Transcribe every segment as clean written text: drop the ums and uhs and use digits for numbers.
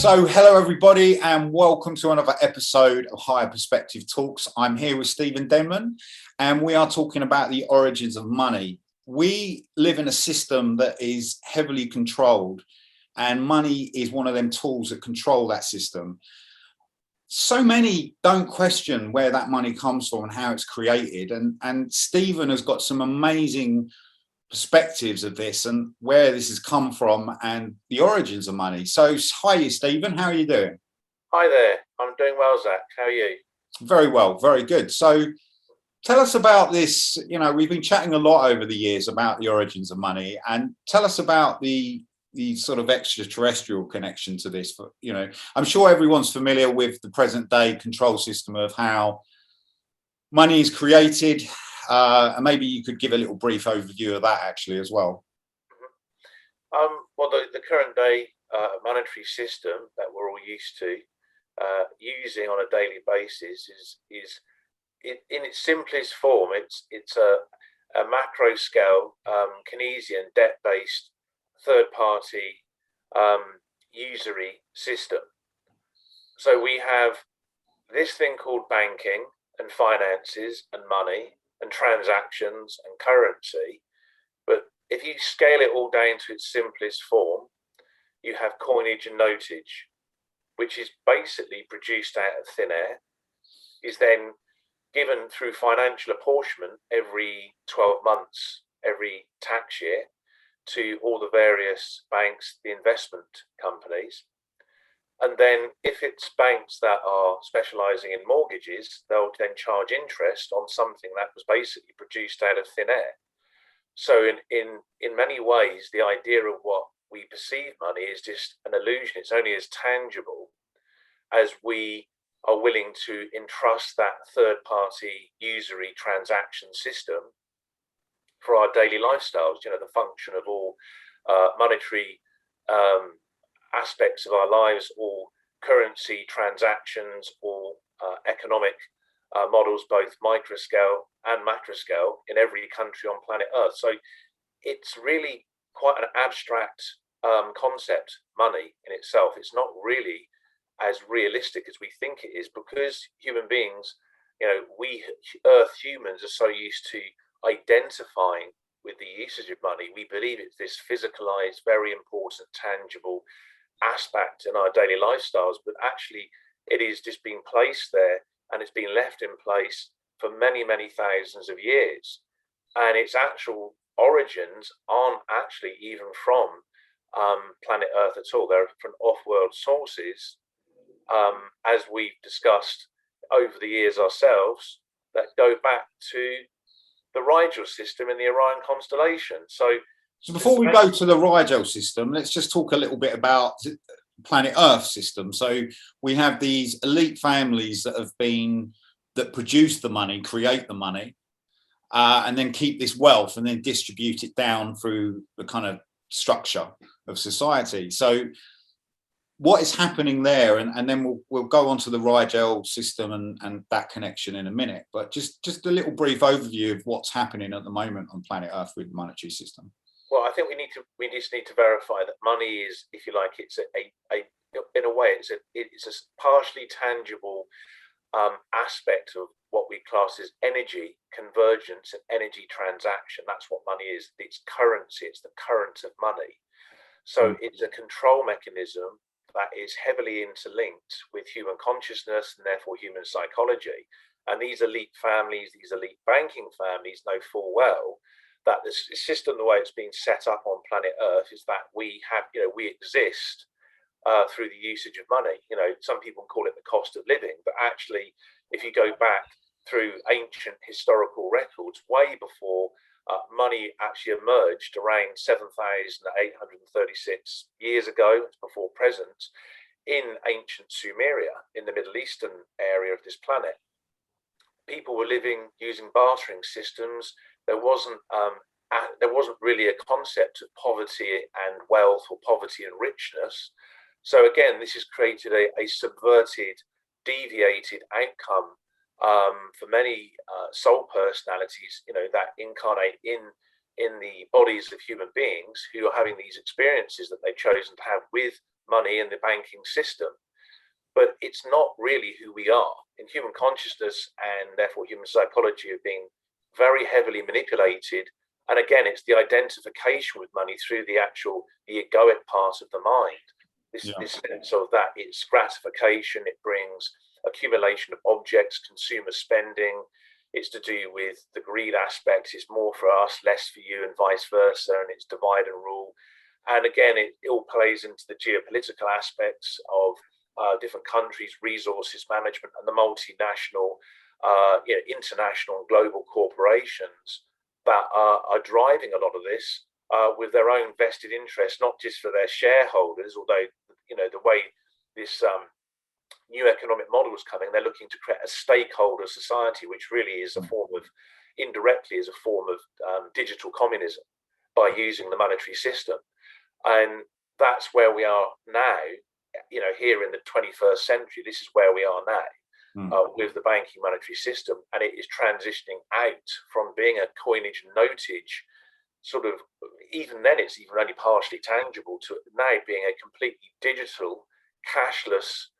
So, hello everybody, and welcome to another episode of Higher Perspective Talks. I'm here with Stephen Denman, and we are talking about the origins of money. We live in a system that is heavily controlled, and money is one of them tools that control that system. So many don't question where that money comes from and how it's created, and Stephen has got some amazing perspectives of this and where this has come from and the origins of money. So, hi, Stephen. How are you doing? Hi there. I'm doing well, Zach. How are you? Very well. Very good. So, tell us about this. You know, we've been chatting a lot over the years about the origins of money, and tell us about the sort of extraterrestrial connection to this. You know, I'm sure everyone's familiar with the present day control system of how money is created. And maybe you could give a little brief overview of that actually as well. Well, the current day monetary system that we're all used to using on a daily basis is in its simplest form. It's a macro scale Keynesian debt-based third-party usury system. So we have this thing called banking and finances and money and transactions and currency, but if you scale it all down to its simplest form, you have coinage and notage, which is basically produced out of thin air, is then given through financial apportionment every 12 months, every tax year, to all the various banks, the investment companies. And then if it's banks that are specializing in mortgages, they'll then charge interest on something that was basically produced out of thin air. So in many ways, the idea of what we perceive money is just an illusion. It's only as tangible as we are willing to entrust that third-party usury transaction system for our daily lifestyles. You know, the function of all monetary aspects of our lives, or currency transactions, or economic models, both micro scale and macro scale, in every country on planet Earth. So it's really quite an abstract concept, money in itself. It's not really as realistic as we think it is, because human beings, you know, we Earth humans are so used to identifying with the usage of money. We believe it's this physicalized, very important, tangible aspect in our daily lifestyles, but actually it is just being placed there, and it's been left in place for many thousands of years, and its actual origins aren't actually even from planet Earth at all. They're from off-world sources, as we've discussed over the years ourselves, that go back to the Rigel system in the Orion constellation. So before we go to the Rigel system, let's just talk a little bit about planet Earth system. So we have these elite families that produce the money, create the money, and then keep this wealth and then distribute it down through the kind of structure of society. So what is happening there, and then we'll go on to the Rigel system and that connection in a minute, but just a little brief overview of what's happening at the moment on planet Earth with the monetary system. Well, I think we just need to verify that money is, if you like, it's in a way, it's a partially tangible aspect of what we class as energy convergence and energy transaction. That's what money is. It's currency. It's the current of money. So it's a control mechanism that is heavily interlinked with human consciousness and therefore human psychology. And these elite families, these elite banking families, know full well that the system, the way it's been set up on planet Earth, is that we exist through the usage of money. You know, some people call it the cost of living, but actually, if you go back through ancient historical records, way before money actually emerged, around 7,836 years ago, before present, in ancient Sumeria, in the Middle Eastern area of this planet, people were living using bartering systems. There wasn't really a concept of poverty and wealth, or poverty and richness. So again, this has created a subverted, deviated outcome for many soul personalities, you know, that incarnate in the bodies of human beings who are having these experiences that they've chosen to have with money and the banking system. But it's not really who we are. In human consciousness and therefore human psychology have been very heavily manipulated. And again, it's the identification with money through the egoic part of the mind. This sense of that it's gratification, it brings accumulation of objects, consumer spending. It's to do with the greed aspect. It's more for us, less for you, and vice versa. And it's divide and rule. And again, it all plays into the geopolitical aspects of different countries, resources management, and the multinational, international and global corporations that are driving a lot of this with their own vested interests, not just for their shareholders, although, the way this new economic model is coming, they're looking to create a stakeholder society, which really is indirectly is a form of digital communism by using the monetary system. And that's where we are now, here in the 21st century. This is where we are now with the banking monetary system. And it is transitioning out from being a coinage and notage, sort of, even then it's even only partially tangible, to now being a completely digital, cashless,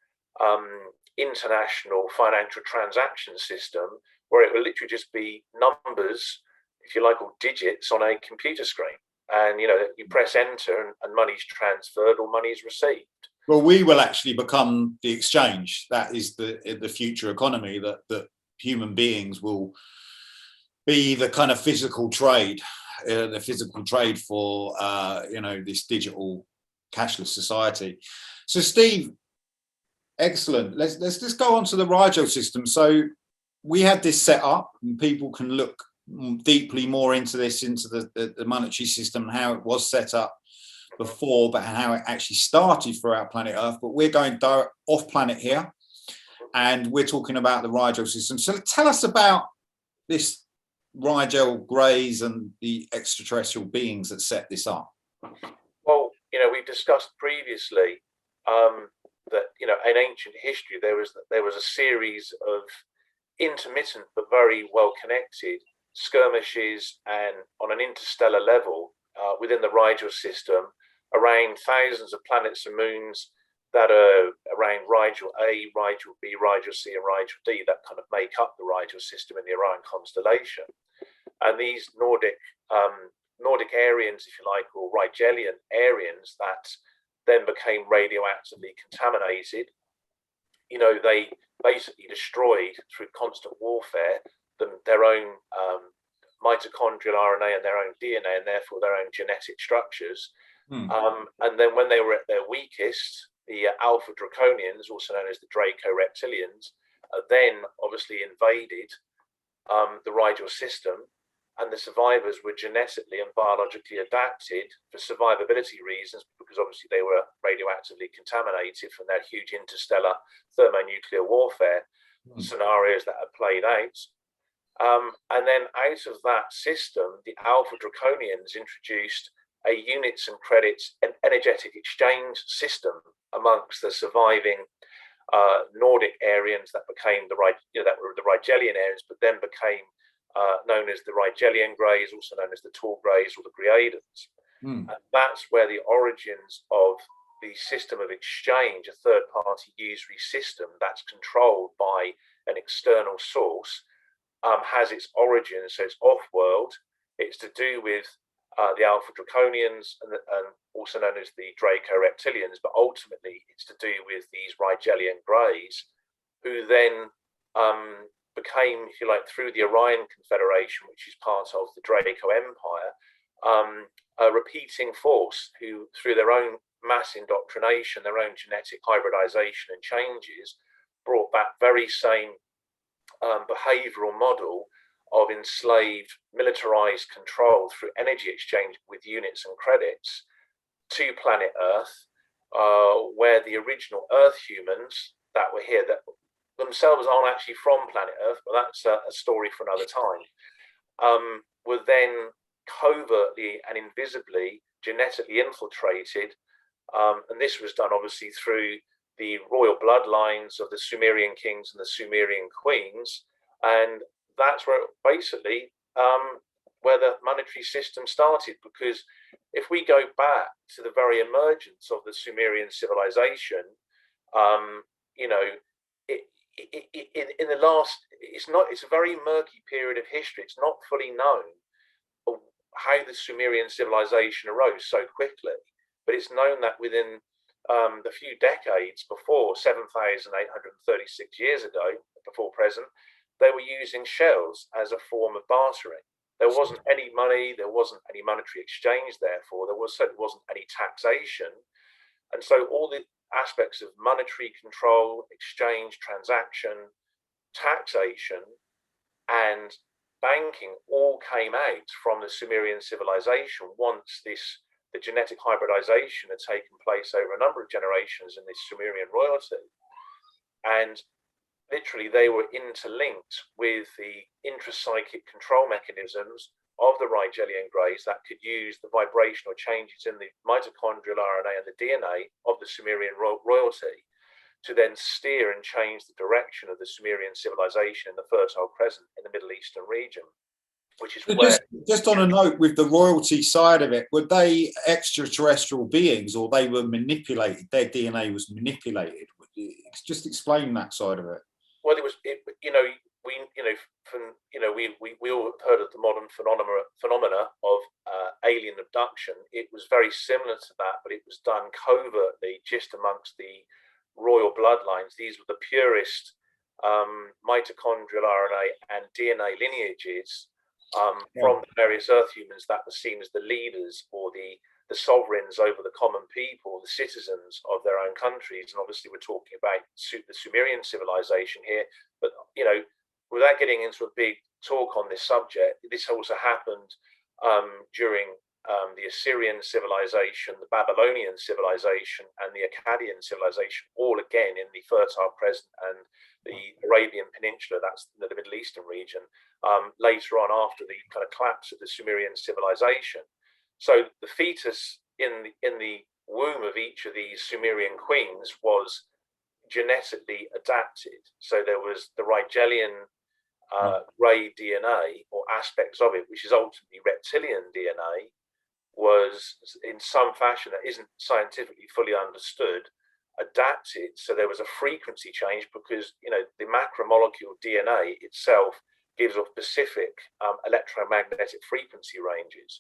international financial transaction system, where it will literally just be numbers, if you like, or digits on a computer screen. And, you press enter and money's transferred or money's received. Well, we will actually become the exchange. That is the future economy, that human beings will be the kind of physical trade, for, this digital cashless society. So, Steve, excellent. Let's just go on to the Rigel system. So we had this set up, and people can look deeply more into this, into the monetary system, how it was set up before, but how it actually started for our planet Earth. But we're going off planet here, and we're talking about the Rigel system. So tell us about this Rigel Grays and the extraterrestrial beings that set this up. Well, we've discussed previously that in ancient history there was a series of intermittent but very well connected skirmishes and on an interstellar level within the Rigel system around thousands of planets and moons that are around Rigel A, Rigel B, Rigel C, and Rigel D that kind of make up the Rigel system in the Orion constellation. And these Nordic Aryans, if you like, or Rigelian Aryans that then became radioactively contaminated, they basically destroyed through constant warfare their own mitochondrial RNA and their own DNA, and therefore their own genetic structures. And then when they were at their weakest, the Alpha Draconians, also known as the Draco Reptilians, then obviously invaded the Rigel system, and the survivors were genetically and biologically adapted for survivability reasons, because obviously they were radioactively contaminated from their huge interstellar thermonuclear warfare scenarios that had played out. And then out of that system, the Alpha Draconians introduced a units and credits and energetic exchange system amongst the surviving Nordic Aryans that became that were the Rigelian Aryans, but then became known as the Rigelian Grays, also known as the Tall Grays or the Greadans. And that's where the origins of the system of exchange, a third-party usury system that's controlled by an external source, has its origins. So it's off-world. It's to do with the Alpha Draconians and also known as the Draco Reptilians, but ultimately it's to do with these Rigelian Grays, who then became, if you like, through the Orion Confederation, which is part of the Draco Empire, a repeating force who, through their own mass indoctrination, their own genetic hybridization and changes, brought that very same behavioral model of enslaved, militarized control through energy exchange with units and credits to planet Earth, where the original Earth humans that were here, that themselves aren't actually from planet Earth, but that's a story for another time, were then covertly and invisibly genetically infiltrated. And this was done obviously through the royal bloodlines of the Sumerian kings and the Sumerian queens. And that's where basically where the monetary system started, because if we go back to the very emergence of the Sumerian civilization, you know, in the last, it's a very murky period of history. It's not fully known how the Sumerian civilization arose so quickly, but it's known that within the few decades before, 7,836 years ago, before present, they were using shells as a form of bartering. There wasn't any money, there wasn't any monetary exchange, therefore, certainly wasn't any taxation. And so all the aspects of monetary control, exchange, transaction, taxation, and banking all came out from the Sumerian civilization once the genetic hybridization had taken place over a number of generations in this Sumerian royalty. And literally they were interlinked with the intrapsychic control mechanisms of the Rigelian Grays that could use the vibrational changes in the mitochondrial RNA and the DNA of the Sumerian royalty to then steer and change the direction of the Sumerian civilization in the Fertile Crescent in the Middle Eastern region, which is where... Just on a note, with the royalty side of it, were they extraterrestrial beings, or they were manipulated? Their DNA was manipulated. Just explain that side of it. Well, we all heard of the modern phenomena of alien abduction. It was very similar to that, but it was done covertly, just amongst the royal bloodlines. These were the purest mitochondrial RNA and DNA lineages from the various Earth humans that were seen as the leaders or the sovereigns over the common people, the citizens of their own countries. And obviously we're talking about the Sumerian civilization here, but without getting into a big talk on this subject, this also happened during the Assyrian civilization, the Babylonian civilization, and the Akkadian civilization, all again in the Fertile Crescent and the Arabian Peninsula, that's the Middle Eastern region, later on after the kind of collapse of the Sumerian civilization. So the fetus in the womb of each of these Sumerian queens was genetically adapted. So there was the Rigelian Gray DNA, or aspects of it, which is ultimately reptilian DNA, was in some fashion that isn't scientifically fully understood, adapted. So there was a frequency change because, the macromolecule DNA itself gives off specific electromagnetic frequency ranges.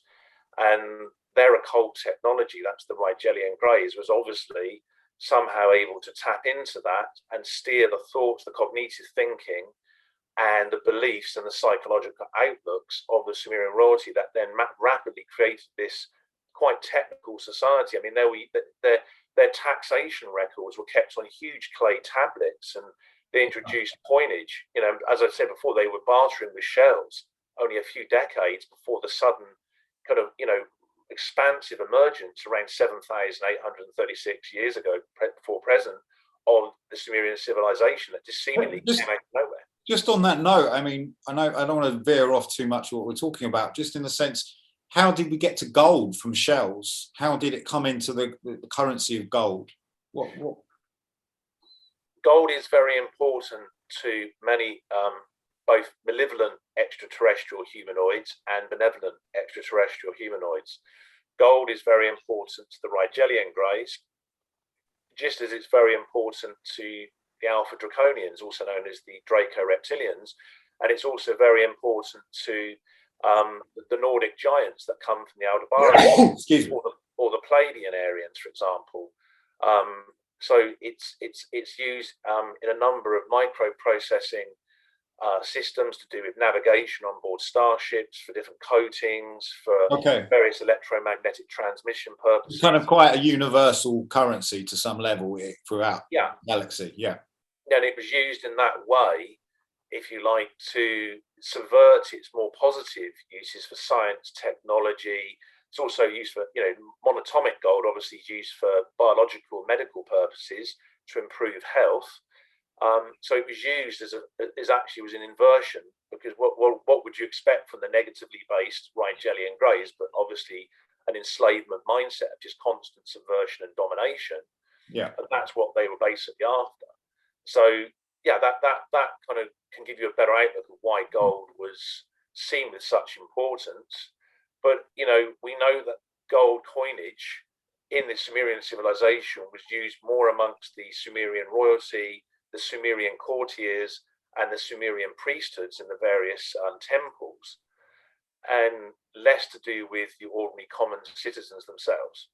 And their occult technology, that's the Rigelian Grays, was obviously somehow able to tap into that and steer the thoughts, the cognitive thinking, and the beliefs and the psychological outlooks of the Sumerian royalty that then rapidly created this quite technical society. I mean, their taxation records were kept on huge clay tablets, and they introduced coinage. As I said before, they were bartering with shells only a few decades before the sudden kind of, expansive emergence around 7,836 years ago, before present, of the Sumerian civilization that just seemingly came out of nowhere. Just on that note, I mean, I don't want to veer off too much what we're talking about, just in the sense, how did we get to gold from shells? How did it come into the currency of gold? What? Gold is very important to many, both malevolent extraterrestrial humanoids and benevolent extraterrestrial humanoids. Gold is very important to the Rigelian Grays, just as it's very important to the Alpha Draconians, also known as the Draco Reptilians, and it's also very important to the Nordic Giants that come from the Aldebaran or the Pleiadian Aryans, for example. So it's used in a number of microprocessing systems to do with navigation on board starships, for different coatings, for various electromagnetic transmission purposes. It's kind of quite a universal currency to some level throughout the galaxy. Yeah. And it was used in that way, if you like, to subvert its more positive uses for science, technology. It's also used for, monatomic gold obviously is used for biological, medical purposes to improve health. So it was used as an inversion, because what would you expect from the negatively based Rigelian Grays, but obviously an enslavement mindset of just constant subversion and domination. Yeah. And that's what they were basically after. So that kind of can give you a better outlook of why gold was seen with such importance. But we know that gold coinage in the Sumerian civilization was used more amongst the Sumerian royalty, the Sumerian courtiers, and the Sumerian priesthoods in the various temples, and less to do with the ordinary common citizens themselves.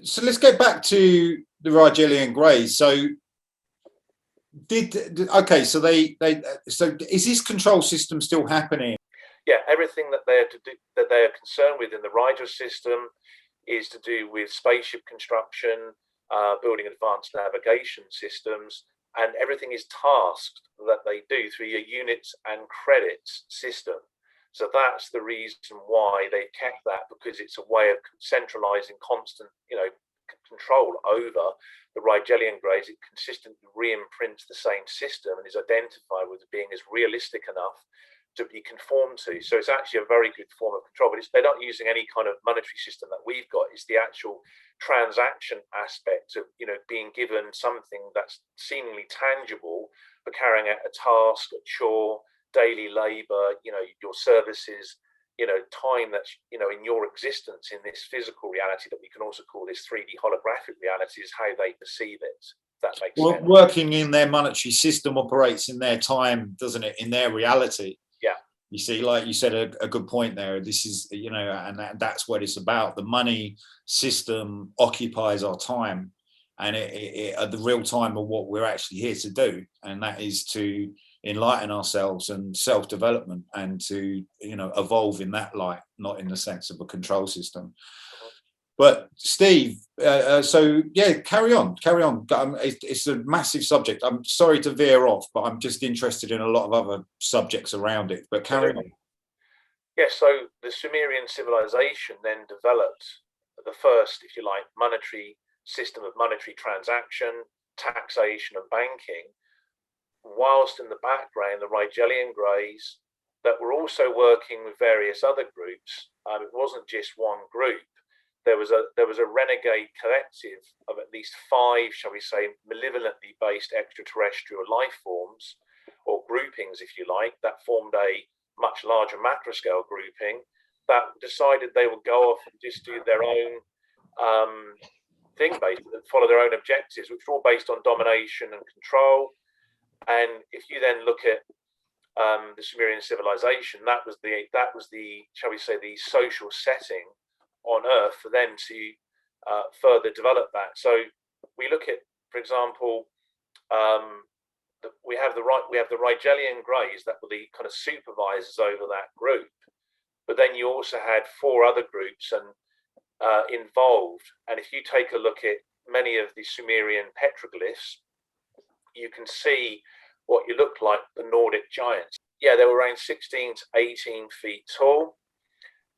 So let's get back to the Rigelian Grays. So so is this control system still happening? Yeah, everything that they are concerned with in the Rigel system is to do with spaceship construction, building advanced navigation systems, and everything is tasked that they do through your units and credits system. So that's the reason why they kept that, because it's a way of centralizing constant, control over the Rigelian Grays. It consistently re-imprints the same system and is identified with being as realistic enough to be conformed to. So it's actually a very good form of control, but they're not using any kind of monetary system that we've got. It's the actual transaction aspect of, being given something that's seemingly tangible for carrying out a task, a chore, daily labor, your services, time that's, in your existence in this physical reality that we can also call this 3D holographic reality is how they perceive it. That makes sense. Working in their monetary system operates in their time, doesn't it? In their reality. Yeah. You see, like you said, a good point there. This is, and that's what it's about. The money system occupies our time, and at the real time of what we're actually here to do, and that is to enlighten ourselves and self-development, and to evolve in that light, not in the sense of a control system. But Steve, so yeah, carry on. It's a massive subject. I'm sorry to veer off, but I'm just interested in a lot of other subjects around it. But carry on. Yes, so the Sumerian civilization then developed the first, if you like, monetary system of monetary transaction, taxation, and banking, whilst in the background, the Rigelian Grays that were also working with various other groups. It wasn't just one group. There was a renegade collective of at least 5, shall we say, malevolently based extraterrestrial life forms, or groupings, if you like, that formed a much larger macro scale grouping that decided they would go off and just do their own thing, basically, and follow their own objectives, which were all based on domination and control. And if you then look at the Sumerian civilization, that was the shall we say, the social setting on Earth for them to further develop that. So we look at, for example, we have the Rigelian Grays that were the kind of supervisors over that group, but then you also had 4 other groups and involved. And if you take a look at many of the Sumerian petroglyphs, you can see what you look like the Nordic Giants. Yeah, they were around 16 to 18 feet tall.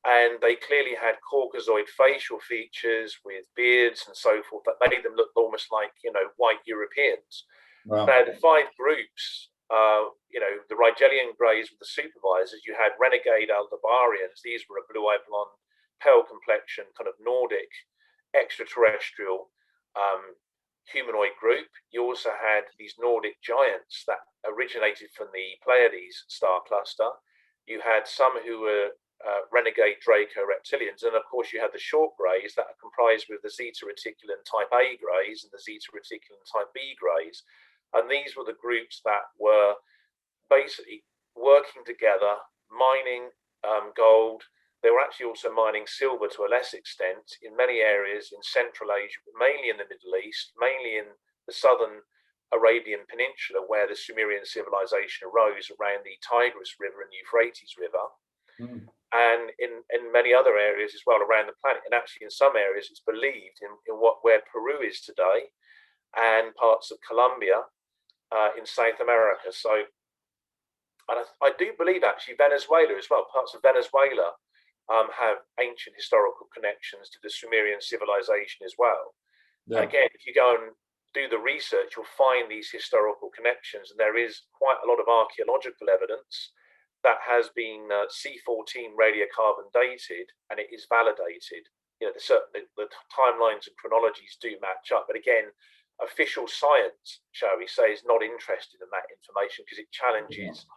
And they clearly had Caucasoid facial features with beards and so forth that made them look almost like, white Europeans. Wow. Now, the 5 groups, the Rigelian Grays were the supervisors. You had renegade Aldebarians. These were a blue-eyed blonde, pale complexion, kind of Nordic, extraterrestrial humanoid group. You also had these Nordic Giants that originated from the Pleiades star cluster. You had some who were renegade Draco reptilians, and of course you had the short Grays that are comprised with the Zeta Reticulan type A Grays and the Zeta Reticulan type B Grays, and these were the groups that were basically working together, mining gold. They were actually also mining silver to a less extent in many areas in Central Asia, but mainly in the Middle East, mainly in the southern Arabian Peninsula, where the Sumerian civilization arose around the Tigris River and Euphrates River. And in many other areas as well around the planet. And actually in some areas it's believed in where Peru is today, and parts of Colombia in South America. So, and I do believe actually Venezuela as well, parts of Venezuela have ancient historical connections to the Sumerian civilization as well. Yeah. And again, if you go and do the research, you'll find these historical connections, and there is quite a lot of archaeological evidence that has been C14 radiocarbon dated, and it is validated. The timelines and chronologies do match up, but again, official science, shall we say, is not interested in that information because it challenges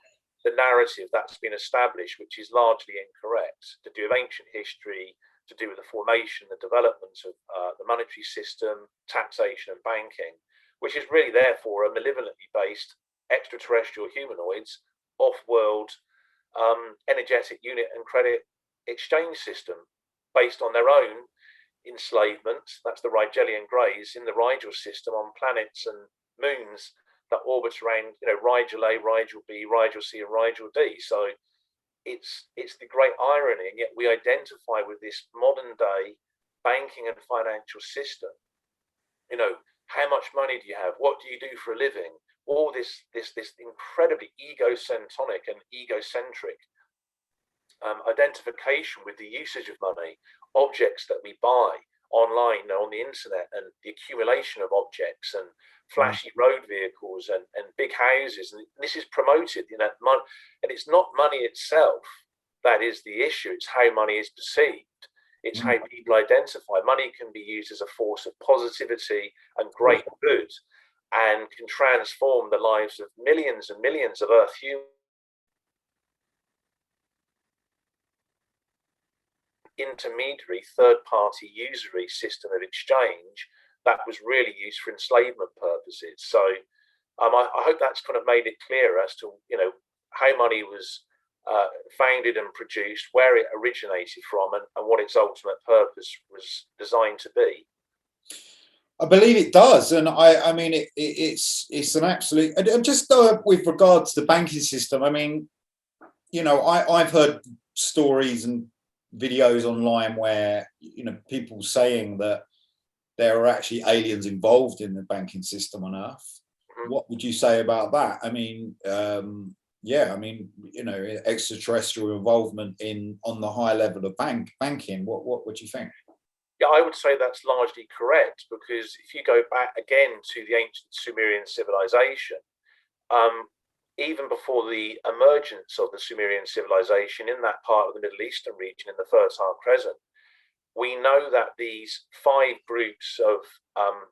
the narrative that's been established, which is largely incorrect, to do with ancient history, to do with the formation, the development of the monetary system, taxation and banking, which is really therefore a malevolently based extraterrestrial humanoids, off-world energetic unit and credit exchange system based on their own enslavement. That's the Rigelian Grays in the Rigel system on planets and moons that orbit around, Rigel A, Rigel B, Rigel C, and Rigel D. So it's the great irony, and yet we identify with this modern day banking and financial system. How much money do you have? What do you do for a living? All this incredibly egocentric and egocentric identification with the usage of money, objects that we buy online, on the internet, and the accumulation of objects and flashy road vehicles and big houses. And this is promoted, and it's not money itself that is the issue. It's how money is perceived. It's how people identify. Money can be used as a force of positivity and great good, and can transform the lives of millions and millions of Earth humans. Intermediary third-party usury system of exchange that was really used for enslavement purposes. So I hope that's kind of made it clear as to how money was founded and produced, where it originated from, and what its ultimate purpose was designed to be. I believe it does, and I mean it's an absolute. And just with regards to the banking system, I mean, I've heard stories and videos online where people saying that there are actually aliens involved in the banking system on Earth. What would you say about that? I mean, extraterrestrial involvement on the high level of banking. What would you think? Yeah, I would say that's largely correct, because if you go back again to the ancient Sumerian civilization, even before the emergence of the Sumerian civilization in that part of the Middle Eastern region in the Fertile Crescent, we know that these 5 groups of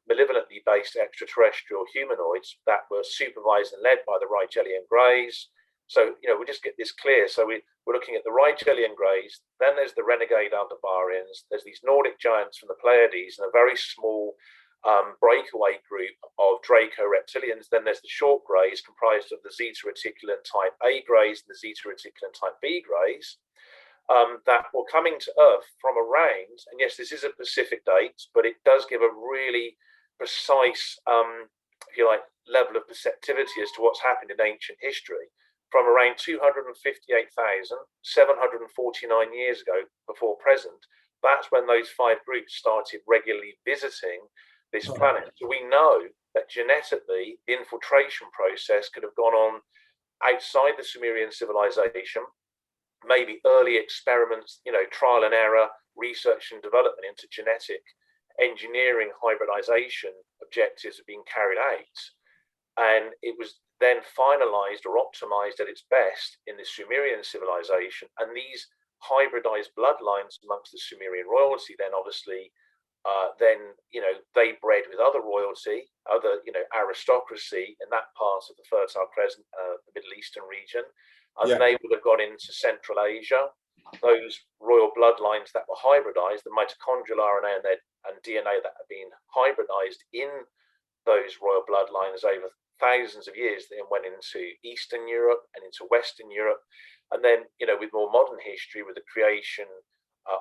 malevolently based extraterrestrial humanoids that were supervised and led by the Rigelian Grays. So, we'll just get this clear. So we're looking at the Rigelian Grays, then there's the renegade Aldebarans, there's these Nordic Giants from the Pleiades, and a very small breakaway group of Draco reptilians. Then there's the short Greys, comprised of the Zeta Reticulan type A Greys and the Zeta Reticulan type B Greys, that were coming to Earth from around, and yes, this is a specific date, but it does give a really precise, if you like, level of perceptivity as to what's happened in ancient history. From around 258,749 years ago, before present, that's when those 5 groups started regularly visiting this planet. So we know that genetically, the infiltration process could have gone on outside the Sumerian civilization, maybe early experiments, trial and error, research and development into genetic engineering, hybridization objectives are being carried out. And it was then finalized or optimized at its best in the Sumerian civilization. And these hybridized bloodlines amongst the Sumerian royalty then obviously they bred with other royalty, other aristocracy in that part of the Fertile Crescent, the Middle Eastern region, and they would have gone into Central Asia. Those royal bloodlines that were hybridized, the mitochondrial RNA and DNA that have been hybridized in those royal bloodlines over thousands of years, then went into Eastern Europe and into Western Europe, and then with more modern history, with the creation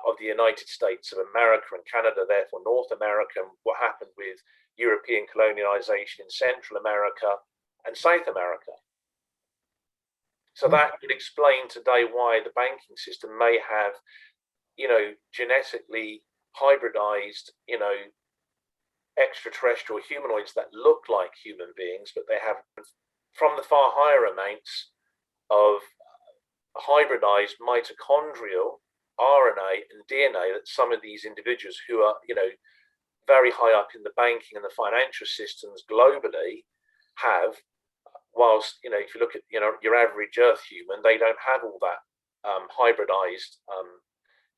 of the United States of America and Canada, therefore North America, and what happened with European colonialization in Central America and South America. So that would explain today why the banking system may have, genetically hybridized, extraterrestrial humanoids that look like human beings, but they have from the far higher amounts of hybridized mitochondrial RNA and DNA that some of these individuals who are, very high up in the banking and the financial systems globally have, whilst, if you look at, your average Earth human, they don't have all that hybridized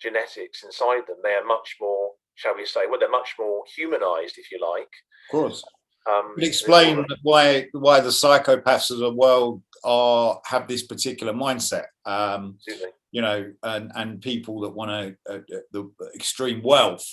genetics inside them. They are much more, shall we say, they're much more humanized, if you like. Of course. Explain why the psychopaths of the world have this particular mindset. Absolutely. And people that want the extreme wealth.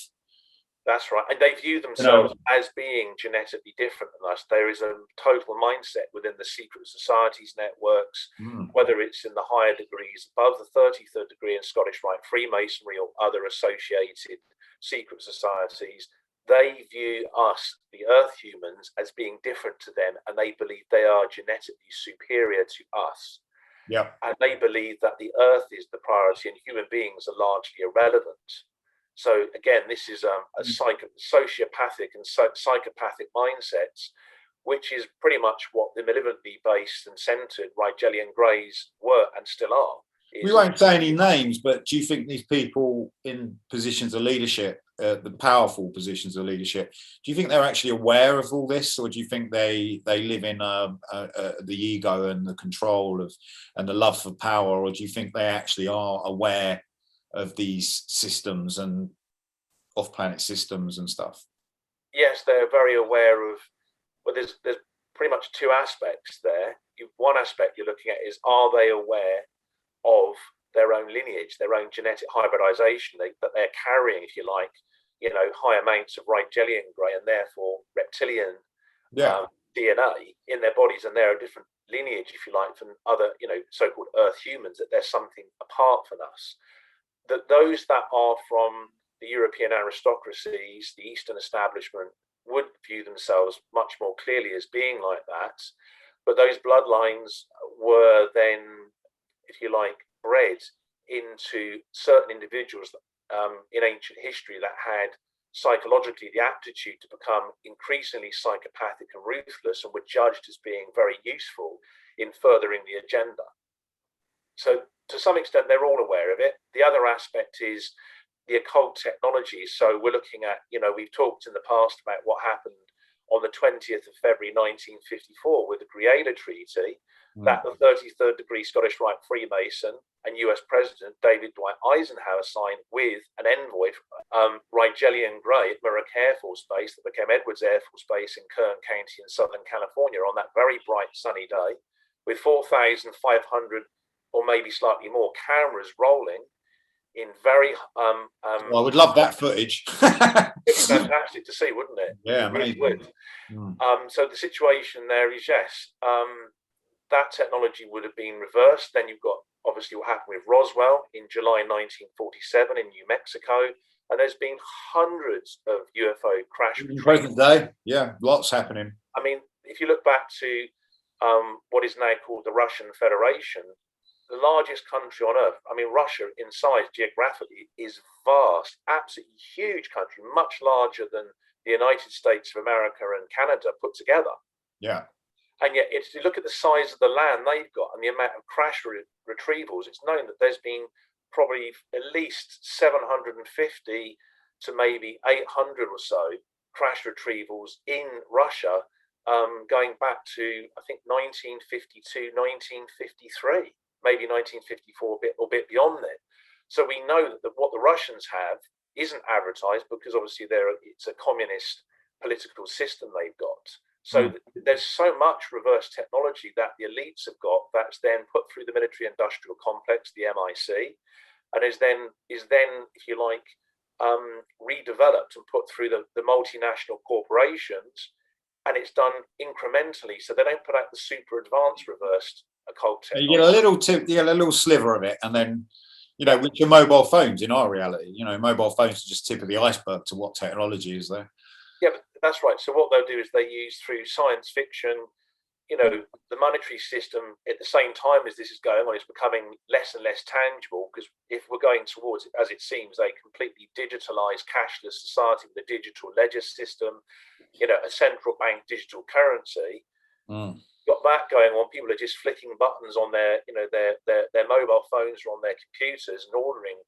That's right. And they view themselves as being genetically different than us. There is a total mindset within the secret societies networks, whether it's in the higher degrees above the 33rd degree in Scottish Rite Freemasonry or other associated secret societies. They view us, the Earth humans, as being different to them, and they believe they are genetically superior to us. Yeah. And they believe that the Earth is the priority and human beings are largely irrelevant. So again, this is a sociopathic and psychopathic mindsets, which is pretty much what the malevolently based and centered Rigelian Grays were and still are. We won't say any names, but do you think these people in positions of leadership, the powerful positions of leadership, do you think they're actually aware of all this, or do you think they live in the ego and the control of and the love for power, or do you think they actually are aware of these systems and off-planet systems and stuff? Yes, they're very aware of. Well, there's pretty much two aspects there. One aspect you're looking at is, are they aware of their own lineage, their own genetic hybridization, that they're carrying, if you like, high amounts of Rigelian Gray and therefore reptilian DNA in their bodies, and they're a different lineage, if you like, from other, so-called Earth humans, that there's something apart from us. That those that are from the European aristocracies, the Eastern establishment, would view themselves much more clearly as being like that. But those bloodlines were then, if you like, bred into certain individuals in ancient history that had psychologically the aptitude to become increasingly psychopathic and ruthless, and were judged as being very useful in furthering the agenda. So to some extent, they're all aware of it. The other aspect is the occult technology. So we're looking at, we've talked in the past about what happened on the 20th of February 1954 with the Creator Treaty, that the 33rd degree Scottish Rite Freemason and US President David Dwight Eisenhower signed with an envoy from Rigelian Gray at Muroc Air Force Base that became Edwards Air Force Base in Kern County in Southern California on that very bright sunny day, with 4,500 or maybe slightly more cameras rolling in very well, I would love that footage. It's fantastic to see, wouldn't it? Yeah, it really amazing. would. So the situation there is, yes, that technology would have been reversed. Then you've got obviously what happened with Roswell in July 1947 in New Mexico, and there's been hundreds of UFO crash retrievals. Present day, yeah, lots happening. I mean, if you look back to what is now called the Russian Federation, the largest country on Earth. I mean, Russia in size geographically is vast, absolutely huge country, much larger than the United States of America and Canada put together. Yeah. And yet, if you look at the size of the land they've got and the amount of crash retrievals, it's known that there's been probably at least 750 to maybe 800 or so crash retrievals in Russia, going back to, I think, 1952, 1953. Maybe 1954, a bit beyond then. So we know that what the Russians have isn't advertised, because obviously it's a communist political system they've got. So there's so much reverse technology that the elites have got that's then put through the military industrial complex, the MIC, and is then, if you like, redeveloped and put through the multinational corporations, and it's done incrementally. So they don't put out the super advanced reversed occult technology. You get a little tip, you get a little sliver of it, and then, with your mobile phones, in our reality, mobile phones are just tip of the iceberg to what technology is there. Yeah, but that's right. So what they'll do is they use, through science fiction, the monetary system at the same time as this is going on is becoming less and less tangible, because if we're going towards, as it seems, a completely digitalized cashless society with a digital ledger system, a central bank digital currency, got that going on. People are just flicking buttons on their mobile phones or on their computers and ordering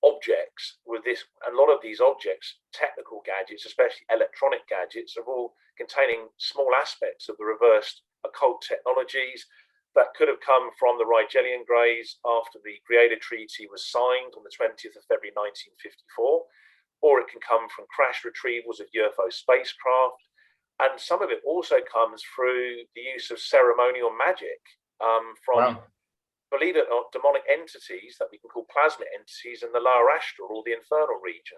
objects with this. And a lot of these objects, technical gadgets, especially electronic gadgets, are all containing small aspects of the reversed occult technologies that could have come from the Rigelian Grays after the Creator Treaty was signed on the 20th of February 1954, or it can come from crash retrievals of UFO spacecraft. And some of it also comes through the use of ceremonial magic. from, Wow. believe it or not, demonic entities that we can call plasmic entities in the lower astral or the infernal region.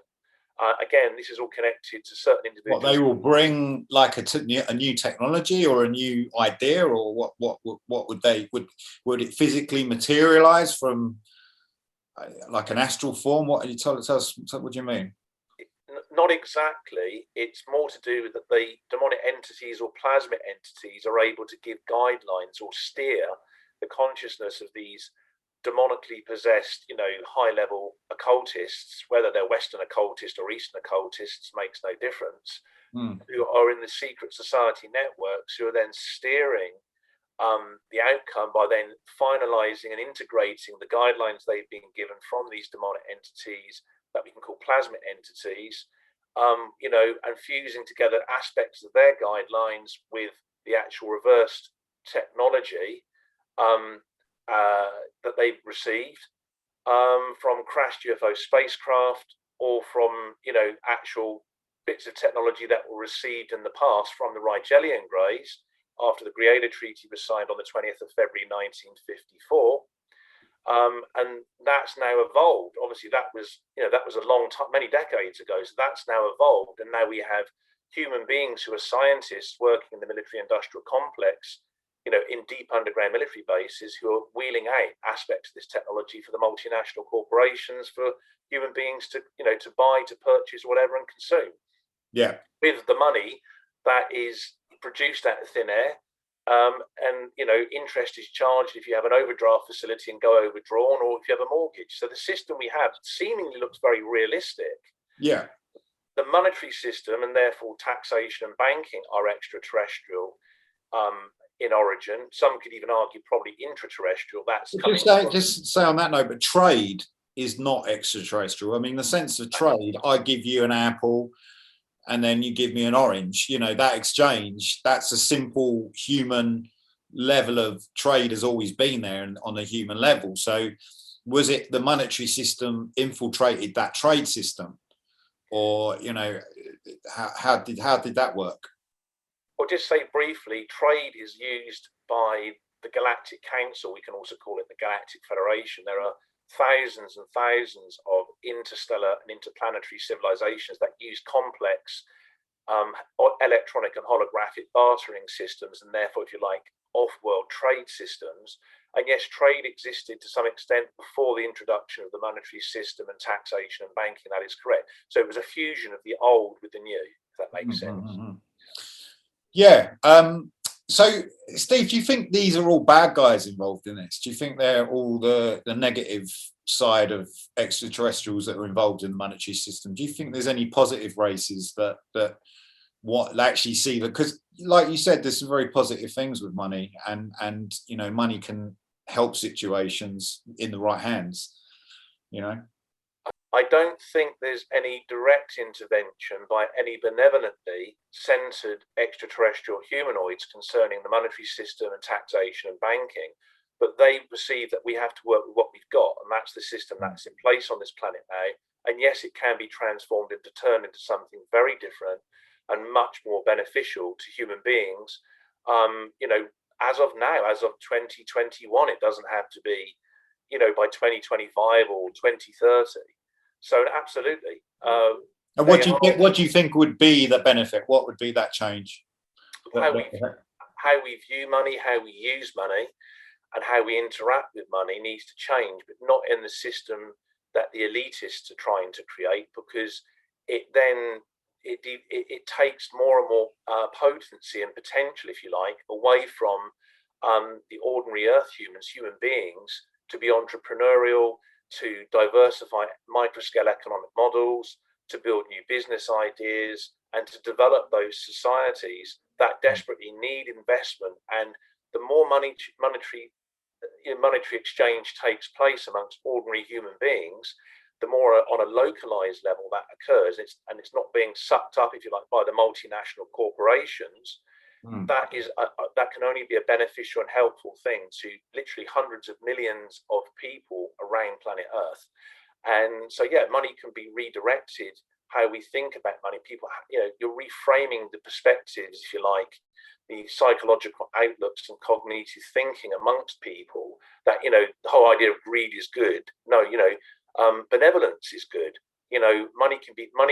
Again, this is all connected to certain individuals. What they will bring, like a new technology or a new idea, or what would they would it physically materialize from like an astral form? What are you tell us? What do you mean? Not exactly. It's more to do with that the demonic entities or plasmic entities are able to give guidelines or steer the consciousness of these demonically possessed, high-level occultists, whether they're Western occultists or Eastern occultists, makes no difference, who are in the secret society networks, who are then steering the outcome by then finalizing and integrating the guidelines they've been given from these demonic entities that we can call plasmic entities, and fusing together aspects of their guidelines with the actual reversed technology that they've received from crashed UFO spacecraft, or from actual bits of technology that were received in the past from the Rigelian Grays after the Greada Treaty was signed on the 20th of February 1954. And that's now evolved. Obviously, that was a long time, many decades ago. So that's now evolved, and now we have human beings who are scientists working in the military-industrial complex, in deep underground military bases, who are wheeling out aspects of this technology for the multinational corporations, for human beings to buy, to purchase, whatever, and consume. Yeah, with the money that is produced out of thin air. And interest is charged if you have an overdraft facility and go overdrawn, or if you have a mortgage. So the system we have seemingly looks very realistic. yeah. The monetary system, and therefore taxation and banking, are extraterrestrial in origin. Some could even argue probably intraterrestrial. That's Just say on that note, but trade is not extraterrestrial. I mean, the sense of trade, I give you an apple and then you give me an orange, that exchange, that's a simple human level of trade, has always been there and on a human level. So was it the monetary system infiltrated that trade system, or how did that work? Or just say briefly, trade is used by the Galactic Council. We can also call it the Galactic Federation. There are thousands and thousands of interstellar and interplanetary civilizations that use complex electronic and holographic bartering systems, and therefore, if you like, off-world trade systems. And yes, trade existed to some extent before the introduction of the monetary system and taxation and banking. That is correct. So it was a fusion of the old with the new, if that makes sense. Yeah. So, Steve, do you think these are all bad guys involved in this? Do you think they're all the negative side of extraterrestrials that are involved in the monetary system? Do you think there's any positive races that what actually see that? Because, like you said, there's some very positive things with money, and money can help situations in the right hands. I don't think there's any direct intervention by any benevolently centered extraterrestrial humanoids concerning the monetary system and taxation and banking, but they perceive that we have to work with what we've got, and that's the system that's in place on this planet now. And yes, it can be transformed and turned into something very different and much more beneficial to human beings. As of now, as of 2021, it doesn't have to be, by 2025 or 2030. So absolutely. And what do you think would be the benefit? What would be that change? How we view money, how we use money, and how we interact with money needs to change, but not in the system that the elitists are trying to create, because it takes more and more potency and potential, if you like, away from the ordinary earth human beings, to be entrepreneurial, to diversify microscale economic models, to build new business ideas, and to develop those societies that desperately need investment. And the more monetary exchange takes place amongst ordinary human beings, the more on a localized level that occurs. It's not being sucked up, if you like, by the multinational corporations. That can only be a beneficial and helpful thing to literally hundreds of millions of people around planet Earth. And so, yeah, money can be redirected how we think about money. People, you're reframing the perspectives, if you like, the psychological outlooks and cognitive thinking amongst people, that the whole idea of greed is good. No, benevolence is good. Money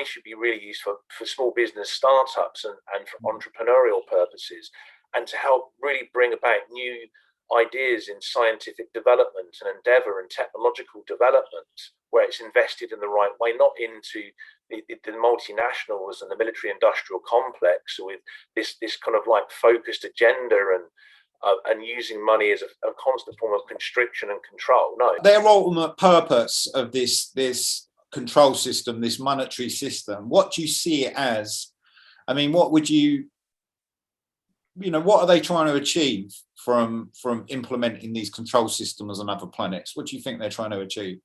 should be really used for small business startups and for entrepreneurial purposes, and to help really bring about new ideas in scientific development and endeavor and technological development, where it's invested in the right way, not into the multinationals and the military industrial complex with this kind of like focused agenda and using money as a constant form of constriction and control. No, their ultimate purpose of this control system, this monetary system, what do you see it as? I mean, what would you what are they trying to achieve from implementing these control systems on other planets? What do you think they're trying to achieve?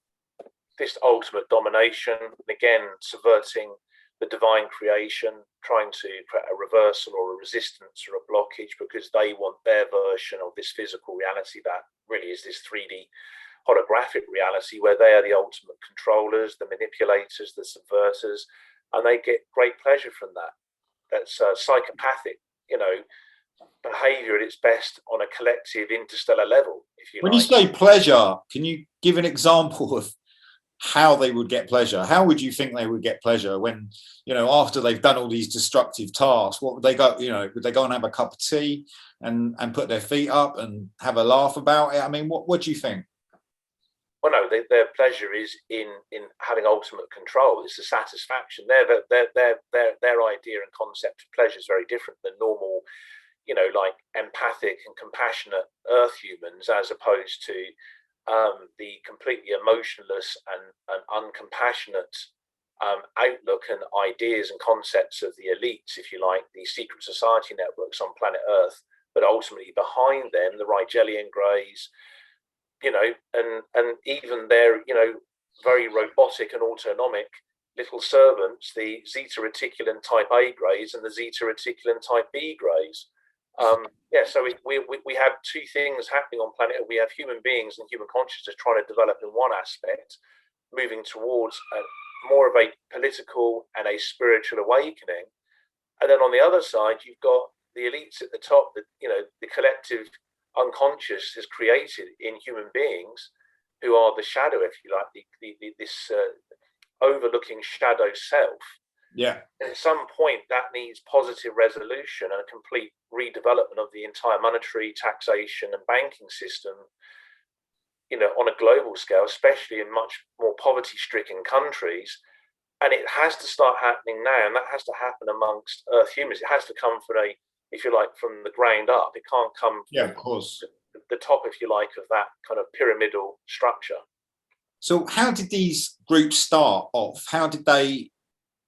This ultimate domination, again, subverting the divine creation, trying to create a reversal or a resistance or a blockage, because they want their version of this physical reality that really is this 3D holographic reality, where they are the ultimate controllers, the manipulators, the subverters, and they get great pleasure from that. That's psychopathic, behavior at its best on a collective interstellar level, if you when like. You say pleasure, can you give an example of how they would get pleasure? How would you think they would get pleasure when, after they've done all these destructive tasks? What would they go, would they go and have a cup of tea and put their feet up and have a laugh about it? I mean, what do you think? Well, no, their pleasure is in having ultimate control. It's a satisfaction. Their idea and concept of pleasure is very different than normal, like empathic and compassionate Earth humans, as opposed to the completely emotionless and uncompassionate outlook and ideas and concepts of the elites, if you like, the secret society networks on planet Earth, but ultimately behind them, the Rigelian Grays, and even their, very robotic and autonomic little servants, the Zeta Reticulan type A Grays and the Zeta Reticulan type B Grays. So we have two things happening on planet Earth. We have human beings and human consciousness trying to develop in one aspect, moving towards more of a political and a spiritual awakening. And then on the other side, you've got the elites at the top, that the collective unconscious has created in human beings, who are the shadow, if you like, this overlooking shadow self. Yeah. And at some point, that needs positive resolution and a complete redevelopment of the entire monetary, taxation, and banking system, on a global scale, especially in much more poverty-stricken countries. And it has to start happening now, and that has to happen amongst Earth humans. It has to come from if you like, from the ground up. It can't come of course, the top, if you like, of that kind of pyramidal structure. So how did these groups start off? How did they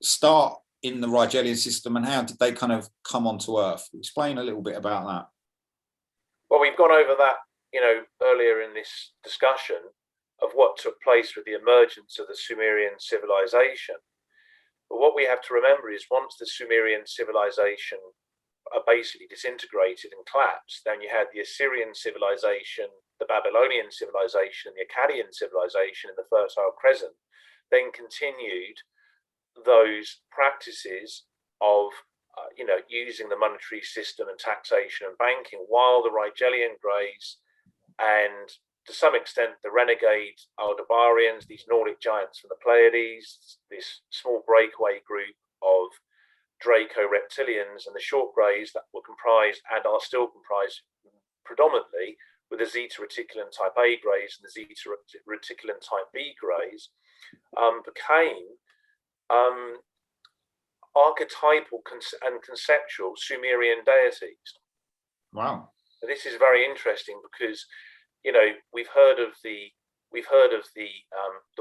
start in the Rigelian system, and how did they kind of come onto Earth? Explain a little bit about that. Well, we've gone over that, earlier in this discussion of what took place with the emergence of the Sumerian civilization. But what we have to remember is, once the Sumerian civilization basically disintegrated and collapsed, then you had the Assyrian civilization, the Babylonian civilization, and the Akkadian civilization in the Fertile Crescent, then continued those practices of using the monetary system and taxation and banking, while the Rigelian Grays and to some extent the renegade Aldebarians, these Nordic giants from the Pleiades, this small breakaway group of Draco reptilians, and the short Greys that were comprised and are still comprised predominantly with the Zeta Reticulan type A Greys and the Zeta Reticulan type B Greys, became archetypal and conceptual Sumerian deities. Wow. This is very interesting because we've heard of the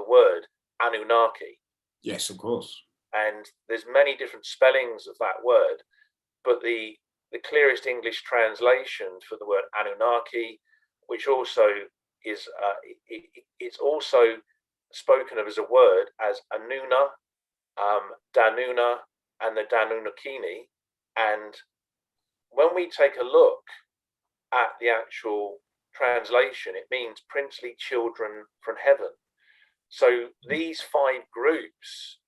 word Anunnaki. Yes, of course. And there's many different spellings of that word, but the clearest English translation for the word Anunnaki, which also is it's also spoken of as a word as Anuna, Danuna, and the Danunakini. And when we take a look at the actual translation, it means princely children from heaven. So these 5 groups,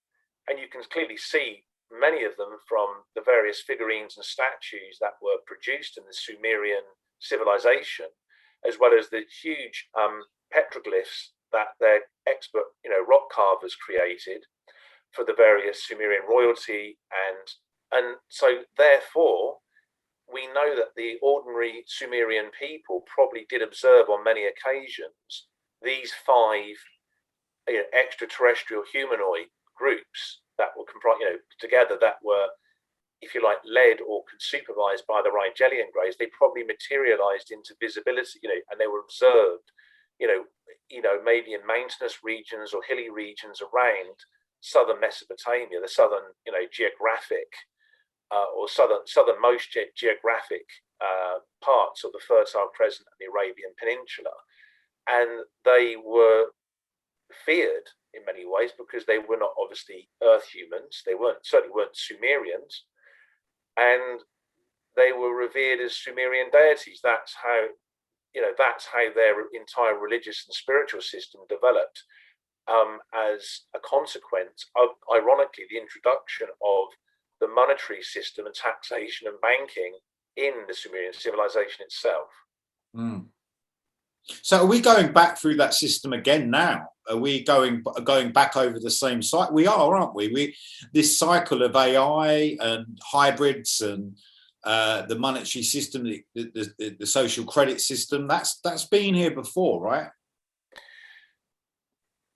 and you can can clearly see many of them from the various figurines and statues that were produced in the Sumerian civilization, as well as the huge petroglyphs that their expert, rock carvers created for the various Sumerian royalty, and so therefore we know that the ordinary Sumerian people probably did observe on many occasions these five extraterrestrial humanoid groups that were together, that were, if you like, led or supervised by the Rigelian Grays. They probably materialized into visibility, and they were observed, maybe in mountainous regions or hilly regions around southern Mesopotamia, the southern, geographic or southernmost geographic parts of the Fertile Crescent and the Arabian Peninsula. And they were feared in many ways because they were not obviously Earth humans. They certainly weren't Sumerians, and they were revered as Sumerian deities. That's how their entire religious and spiritual system developed, as a consequence of, ironically, the introduction of the monetary system and taxation and banking in the Sumerian civilization itself. Mm. So are we going back through that system again now? Are we going back over the same cycle? We are, aren't we? This cycle of AI and hybrids and the monetary system, the social credit system, that's been here before, right?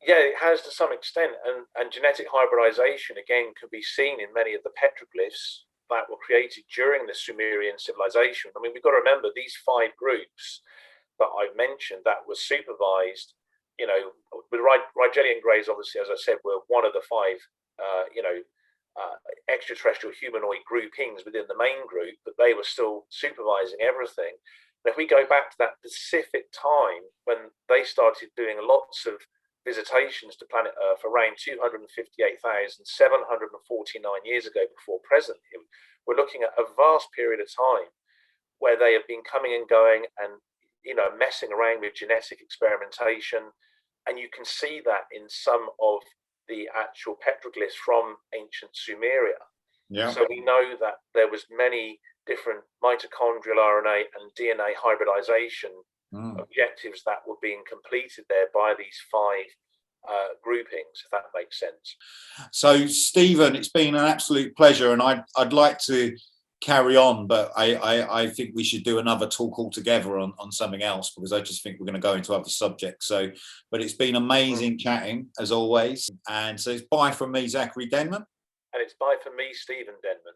Yeah, it has to some extent, and genetic hybridization again can be seen in many of the petroglyphs that were created during the Sumerian civilization. I mean, we've got to remember these five groups that I've mentioned that were supervised, with Rigelian Grays, obviously, as I said, were one of the five, extraterrestrial humanoid groupings within the main group, but they were still supervising everything. And if we go back to that specific time when they started doing lots of visitations to planet Earth around 258,749 years ago before present, we're looking at a vast period of time where they have been coming and going and messing around with genetic experimentation. And you can see that in some of the actual petroglyphs from ancient Sumeria. Yeah. So we know that there was many different mitochondrial RNA and DNA hybridization objectives that were being completed there by these five groupings, if that makes sense. So, Stephen, it's been an absolute pleasure, and I'd like to carry on, but I think we should do another talk altogether on something else, because I just think we're going to go into other subjects. So, but it's been amazing chatting as always, and so it's bye from me, Zachary Denman, and it's bye from me, Stephen Denman.